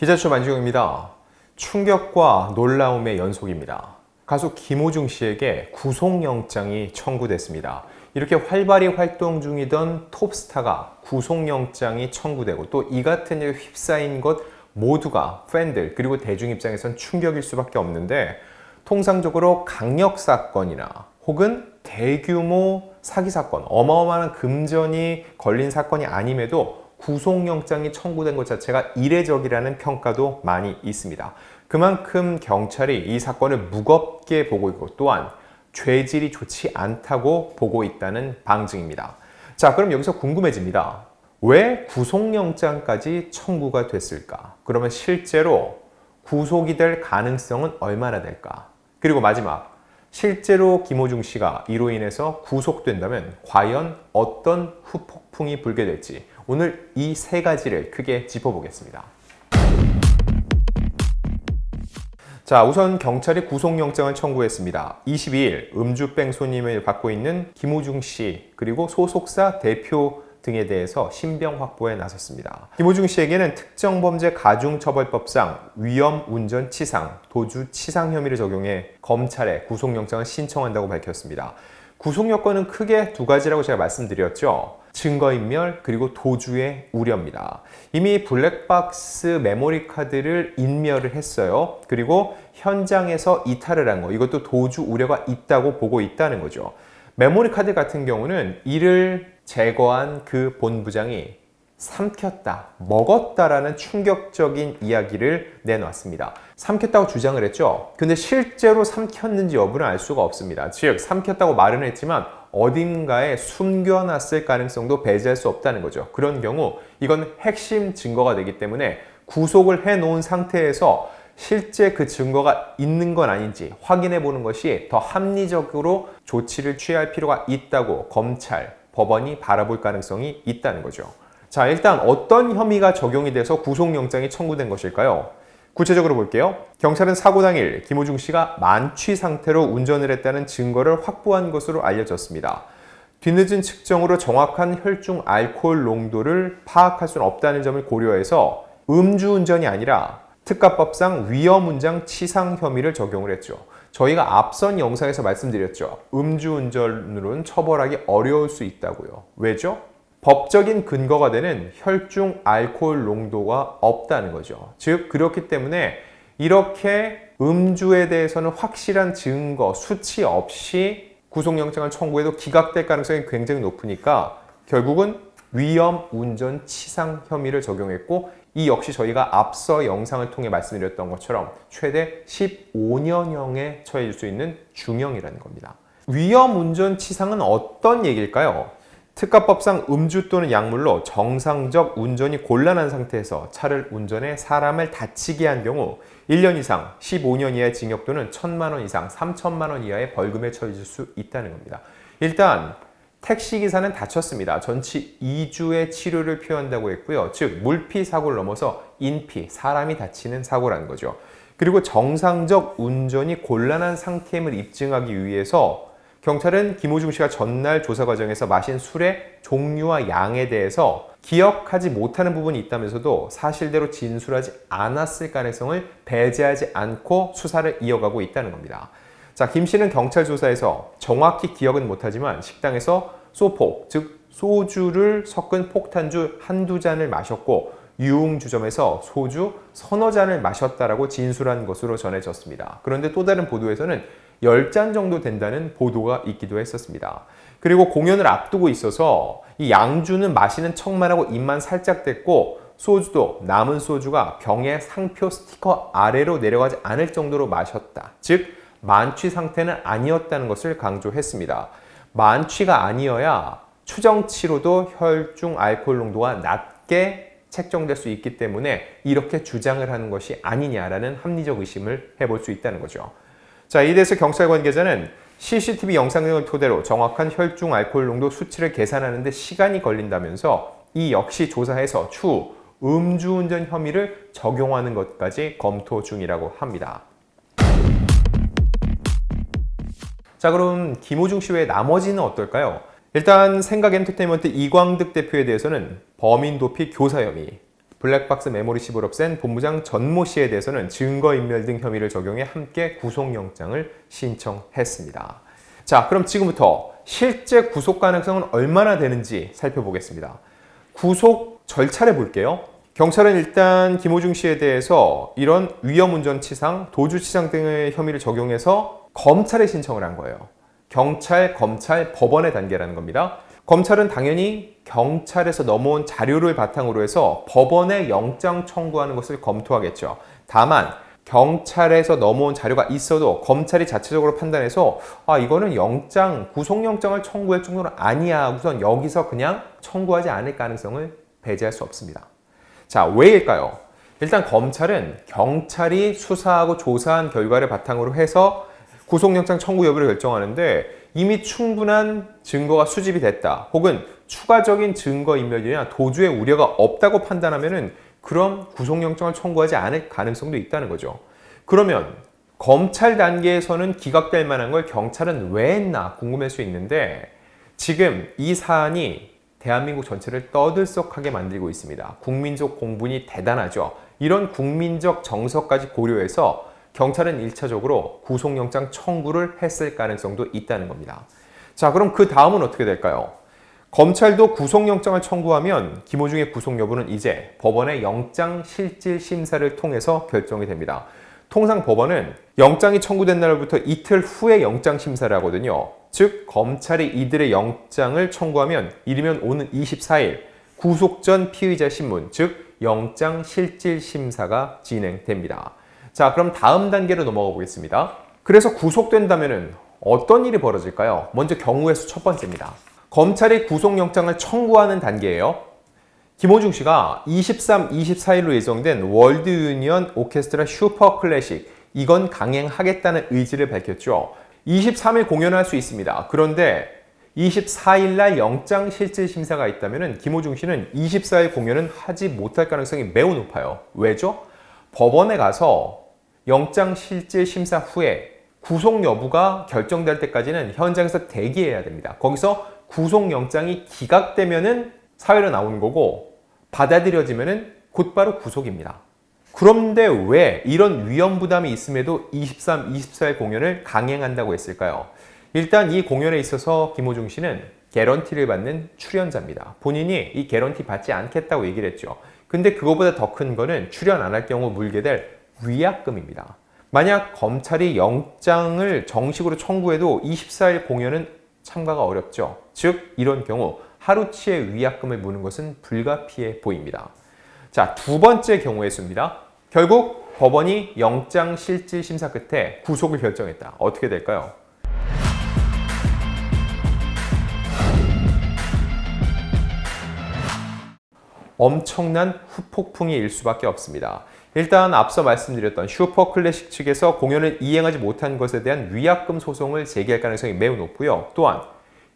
기자추 만주영입니다. 충격과 놀라움의 연속입니다. 가수 김호중 씨에게 구속영장이 청구됐습니다. 이렇게 활발히 활동 중이던 톱스타가 구속영장이 청구되고 또 이 같은 일에 휩싸인 것 모두가 팬들 그리고 대중 입장에선 충격일 수밖에 없는데, 통상적으로 강력사건이나 혹은 대규모 사기사건, 어마어마한 금전이 걸린 사건이 아님에도 구속영장이 청구된 것 자체가 이례적이라는 평가도 많이 있습니다. 그만큼 경찰이 이 사건을 무겁게 보고 있고 또한 죄질이 좋지 않다고 보고 있다는 방증입니다. 자, 그럼 여기서 궁금해집니다. 왜 구속영장까지 청구가 됐을까? 그러면 실제로 구속이 될 가능성은 얼마나 될까? 그리고 마지막, 실제로 김호중 씨가 이로 인해서 구속된다면 과연 어떤 후폭풍이 불게 될지, 오늘 이 세 가지를 크게 짚어보겠습니다. 자, 우선 경찰이 구속영장을 청구했습니다. 22일 음주병 손님을 받고 있는 김호중 씨 그리고 소속사 대표 등에 대해서 신병 확보에 나섰습니다. 김호중 씨에게는 특정범죄 가중처벌법상 위험운전치상, 도주치상 혐의를 적용해 검찰에 구속영장을 신청한다고 밝혔습니다. 구속 요건은 크게 두 가지라고 제가 말씀드렸죠. 증거인멸 그리고 도주의 우려입니다. 이미 블랙박스 메모리 카드를 인멸을 했어요. 그리고 현장에서 이탈을 한 거, 이것도 도주 우려가 있다고 보고 있다는 거죠. 메모리 카드 같은 경우는 이를 제거한 그 본부장이 삼켰다, 먹었다라는 충격적인 이야기를 내놨습니다. 삼켰다고 주장을 했죠. 근데 실제로 삼켰는지 여부는 알 수가 없습니다. 즉, 삼켰다고 말은 했지만 어딘가에 숨겨놨을 가능성도 배제할 수 없다는 거죠. 그런 경우 이건 핵심 증거가 되기 때문에 구속을 해놓은 상태에서 실제 그 증거가 있는 건 아닌지 확인해 보는 것이 더 합리적으로 조치를 취할 필요가 있다고 검찰, 법원이 바라볼 가능성이 있다는 거죠. 자, 일단 어떤 혐의가 적용이 돼서 구속영장이 청구된 것일까요? 구체적으로 볼게요. 경찰은 사고 당일 김호중 씨가 만취 상태로 운전을 했다는 증거를 확보한 것으로 알려졌습니다. 뒤늦은 측정으로 정확한 혈중 알코올 농도를 파악할 수는 없다는 점을 고려해서 음주운전이 아니라 특가법상 위험운전 치상 혐의를 적용을 했죠. 저희가 앞선 영상에서 말씀드렸죠. 음주운전으로는 처벌하기 어려울 수 있다고요. 왜죠? 법적인 근거가 되는 혈중 알코올 농도가 없다는 거죠. 즉, 그렇기 때문에 이렇게 음주에 대해서는 확실한 증거, 수치 없이 구속영장을 청구해도 기각될 가능성이 굉장히 높으니까 결국은 위험운전 치상 혐의를 적용했고, 이 역시 저희가 앞서 영상을 통해 말씀드렸던 것처럼 최대 15년형에 처해질 수 있는 중형이라는 겁니다. 위험운전 치상은 어떤 얘기일까요? 특가법상 음주 또는 약물로 정상적 운전이 곤란한 상태에서 차를 운전해 사람을 다치게 한 경우 1년 이상 15년 이하의 징역 또는 1,000만 원 이상 3,000만 원 이하의 벌금에 처해질 수 있다는 겁니다. 일단 택시기사는 다쳤습니다. 전치 2주의 치료를 필요한다고 했고요. 즉, 물피 사고를 넘어서 인피, 사람이 다치는 사고라는 거죠. 그리고 정상적 운전이 곤란한 상태임을 입증하기 위해서 경찰은 김호중 씨가 전날 조사 과정에서 마신 술의 종류와 양에 대해서 기억하지 못하는 부분이 있다면서도 사실대로 진술하지 않았을 가능성을 배제하지 않고 수사를 이어가고 있다는 겁니다. 자, 김 씨는 경찰 조사에서 정확히 기억은 못하지만 식당에서 소폭, 즉 소주를 섞은 폭탄주 한두 잔을 마셨고 유흥주점에서 소주 서너 잔을 마셨다라고 진술한 것으로 전해졌습니다. 그런데 또 다른 보도에서는 10잔 정도 된다는 보도가 있기도 했었습니다. 그리고 공연을 앞두고 있어서 이 양주는 마시는 척만 하고 입만 살짝 댔고 소주도 남은 소주가 병의 상표 스티커 아래로 내려가지 않을 정도로 마셨다. 즉, 만취 상태는 아니었다는 것을 강조했습니다. 만취가 아니어야 추정치로도 혈중 알코올 농도가 낮게 책정될 수 있기 때문에 이렇게 주장을 하는 것이 아니냐라는 합리적 의심을 해볼 수 있다는 거죠. 자, 이에 대해서 경찰 관계자는 CCTV 영상 등을 토대로 정확한 혈중 알코올 농도 수치를 계산하는 데 시간이 걸린다면서 이 역시 조사해서 추후 음주운전 혐의를 적용하는 것까지 검토 중이라고 합니다. 자, 그럼 김호중 씨 외에 나머지는 어떨까요? 일단 생각엔터테인먼트 이광득 대표에 대해서는 범인 도피 교사 혐의, 블랙박스 메모리칩을 없앤 본부장 전모 씨에 대해서는 증거인멸 등 혐의를 적용해 함께 구속영장을 신청했습니다. 자, 그럼 지금부터 실제 구속 가능성은 얼마나 되는지 살펴보겠습니다. 구속 절차를 볼게요. 경찰은 일단 김호중 씨에 대해서 이런 위험운전치상, 도주치상 등의 혐의를 적용해서 검찰에 신청을 한 거예요. 경찰, 검찰, 법원의 단계라는 겁니다. 검찰은 당연히 경찰에서 넘어온 자료를 바탕으로 해서 법원에 영장 청구하는 것을 검토하겠죠. 다만 경찰에서 넘어온 자료가 있어도 검찰이 자체적으로 판단해서 이거는 구속영장을 청구할 정도는 아니야. 우선 여기서 그냥 청구하지 않을 가능성을 배제할 수 없습니다. 자, 왜일까요? 일단 검찰은 경찰이 수사하고 조사한 결과를 바탕으로 해서 구속영장 청구 여부를 결정하는데 이미 충분한 증거가 수집이 됐다. 혹은 추가적인 증거인멸이나 도주의 우려가 없다고 판단하면은 그럼 구속영장을 청구하지 않을 가능성도 있다는 거죠. 그러면 검찰 단계에서는 기각될 만한 걸 경찰은 왜 했나 궁금할 수 있는데 지금 이 사안이 대한민국 전체를 떠들썩하게 만들고 있습니다. 국민적 공분이 대단하죠. 이런 국민적 정서까지 고려해서 경찰은 1차적으로 구속영장 청구를 했을 가능성도 있다는 겁니다. 자, 그럼 그 다음은 어떻게 될까요? 검찰도 구속영장을 청구하면 김호중의 구속 여부는 이제 법원의 영장실질심사를 통해서 결정이 됩니다. 통상 법원은 영장이 청구된 날부터 이틀 후에 영장심사를 하거든요. 즉 검찰이 이들의 영장을 청구하면 이르면 오는 24일 구속 전 피의자 신문, 즉 영장실질심사가 진행됩니다. 자, 그럼 다음 단계로 넘어가 보겠습니다. 그래서 구속된다면 어떤 일이 벌어질까요? 먼저 경우의 수 첫 번째입니다. 검찰이 구속영장을 청구하는 단계예요. 김호중 씨가 23, 24일로 예정된 월드 유니언 오케스트라 슈퍼 클래식 이건 강행하겠다는 의지를 밝혔죠. 23일 공연을 할 수 있습니다. 그런데 24일 날 영장 실질 심사가 있다면 김호중 씨는 24일 공연은 하지 못할 가능성이 매우 높아요. 왜죠? 법원에 가서 영장 실질 심사 후에 구속 여부가 결정될 때까지는 현장에서 대기해야 됩니다. 거기서 구속영장이 기각되면은 사회로 나오는 거고 받아들여지면은 곧바로 구속입니다. 그런데 왜 이런 위험 부담이 있음에도 23, 24일 공연을 강행한다고 했을까요? 일단 이 공연에 있어서 김호중 씨는 개런티를 받는 출연자입니다. 본인이 이 개런티 받지 않겠다고 얘기를 했죠. 근데 그거보다 더 큰 거는 출연 안 할 경우 물게 될 위약금입니다. 만약 검찰이 영장을 정식으로 청구해도 24일 공연은 참가가 어렵죠. 즉 이런 경우 하루치의 위약금을 무는 것은 불가피해 보입니다. 자, 두 번째 경우의 수입니다. 결국 법원이 영장 실질 심사 끝에 구속을 결정했다. 어떻게 될까요? 엄청난 후폭풍이 일 수밖에 없습니다. 일단 앞서 말씀드렸던 슈퍼클래식 측에서 공연을 이행하지 못한 것에 대한 위약금 소송을 제기할 가능성이 매우 높고요. 또한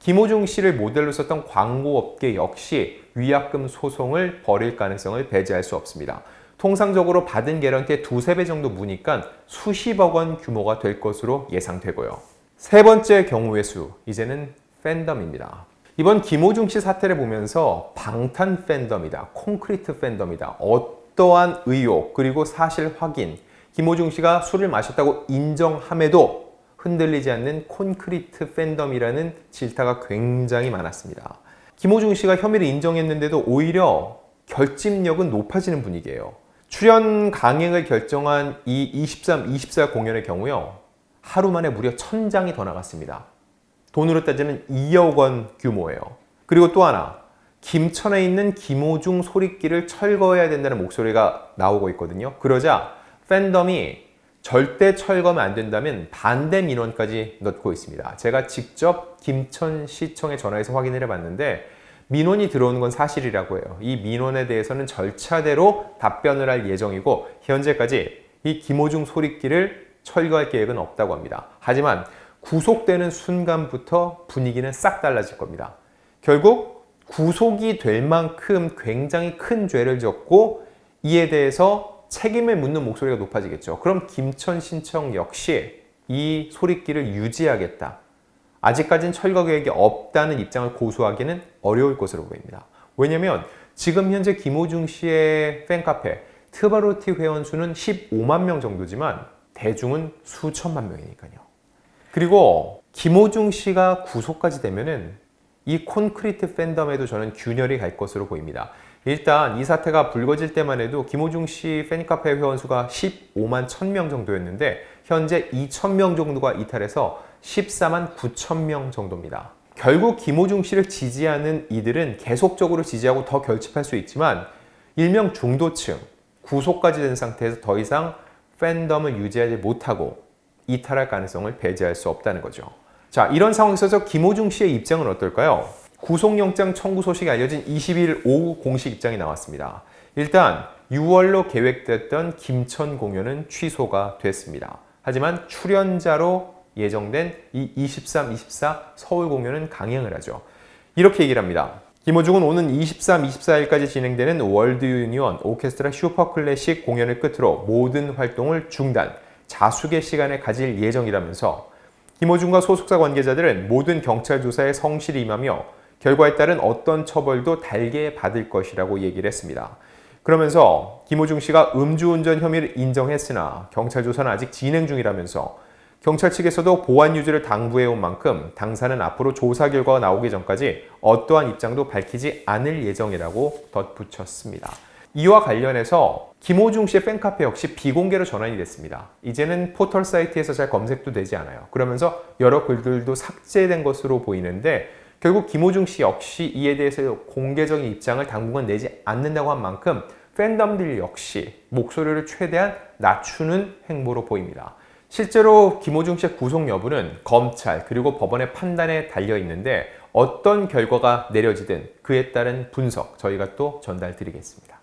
김호중 씨를 모델로 썼던 광고업계 역시 위약금 소송을 벌일 가능성을 배제할 수 없습니다. 통상적으로 받은 개런티의 2~3배 정도 무니까 수십억 원 규모가 될 것으로 예상되고요. 세 번째 경우의 수, 이제는 팬덤입니다. 이번 김호중 씨 사태를 보면서 방탄 팬덤이다, 콘크리트 팬덤이다, 어떠한 의혹 그리고 사실 확인, 김호중 씨가 술을 마셨다고 인정함에도 흔들리지 않는 콘크리트 팬덤이라는 질타가 굉장히 많았습니다. 김호중 씨가 혐의를 인정했는데도 오히려 결집력은 높아지는 분위기예요. 출연 강행을 결정한 이 23, 24 공연의 경우요. 하루 만에 무려 1000장이 더 나갔습니다. 돈으로 따지면 2억 원 규모예요. 그리고 또 하나, 김천에 있는 김호중 소리끼를 철거해야 된다는 목소리가 나오고 있거든요. 그러자 팬덤이 절대 철거하면 안 된다면 반대 민원까지 넣고 있습니다. 제가 직접 김천시청에 전화해서 확인을 해봤는데 민원이 들어오는 건 사실이라고 해요. 이 민원에 대해서는 절차대로 답변을 할 예정이고 현재까지 이 김호중 소리끼를 철거할 계획은 없다고 합니다. 하지만 구속되는 순간부터 분위기는 싹 달라질 겁니다. 결국 구속이 될 만큼 굉장히 큰 죄를 졌고 이에 대해서 책임을 묻는 목소리가 높아지겠죠. 그럼 김천시청 역시 이 소리끼를 유지하겠다. 아직까지는 철거 계획이 없다는 입장을 고수하기는 어려울 것으로 보입니다. 왜냐하면 지금 현재 김호중 씨의 팬카페 트바로티 회원 수는 15만 명 정도지만 대중은 수천만 명이니까요. 그리고 김호중 씨가 구속까지 되면은 이 콘크리트 팬덤에도 저는 균열이 갈 것으로 보입니다. 일단 이 사태가 불거질 때만 해도 김호중 씨 팬카페 회원 수가 15만 1000명 정도였는데 현재 2000명 정도가 이탈해서 14만 9천0명 정도입니다. 결국 김호중 씨를 지지하는 이들은 계속적으로 지지하고 더 결집할 수 있지만 일명 중도층, 구속까지 된 상태에서 더 이상 팬덤을 유지하지 못하고 이탈할 가능성을 배제할 수 없다는 거죠. 자, 이런 상황에서 김호중 씨의 입장은 어떨까요? 구속영장 청구 소식이 알려진 20일 오후 공식 입장이 나왔습니다. 일단 6월로 계획됐던 김천 공연은 취소가 됐습니다. 하지만 출연자로 예정된 이 23, 24 서울 공연은 강행을 하죠. 이렇게 얘기를 합니다. 김호중은 오는 23, 24일까지 진행되는 월드 유니온 오케스트라 슈퍼클래식 공연을 끝으로 모든 활동을 중단, 자숙의 시간을 가질 예정이라면서 김호중과 소속사 관계자들은 모든 경찰 조사에 성실히 임하며 결과에 따른 어떤 처벌도 달게 받을 것이라고 얘기를 했습니다. 그러면서 김호중 씨가 음주운전 혐의를 인정했으나 경찰 조사는 아직 진행 중이라면서 경찰 측에서도 보안 유지를 당부해온 만큼 당사는 앞으로 조사 결과가 나오기 전까지 어떠한 입장도 밝히지 않을 예정이라고 덧붙였습니다. 이와 관련해서 김호중 씨의 팬카페 역시 비공개로 전환이 됐습니다. 이제는 포털 사이트에서 잘 검색도 되지 않아요. 그러면서 여러 글들도 삭제된 것으로 보이는데 결국 김호중 씨 역시 이에 대해서 공개적인 입장을 당분간 내지 않는다고 한 만큼 팬덤들 역시 목소리를 최대한 낮추는 행보로 보입니다. 실제로 김호중 씨의 구속 여부는 검찰 그리고 법원의 판단에 달려 있는데 어떤 결과가 내려지든 그에 따른 분석 저희가 또 전달 드리겠습니다.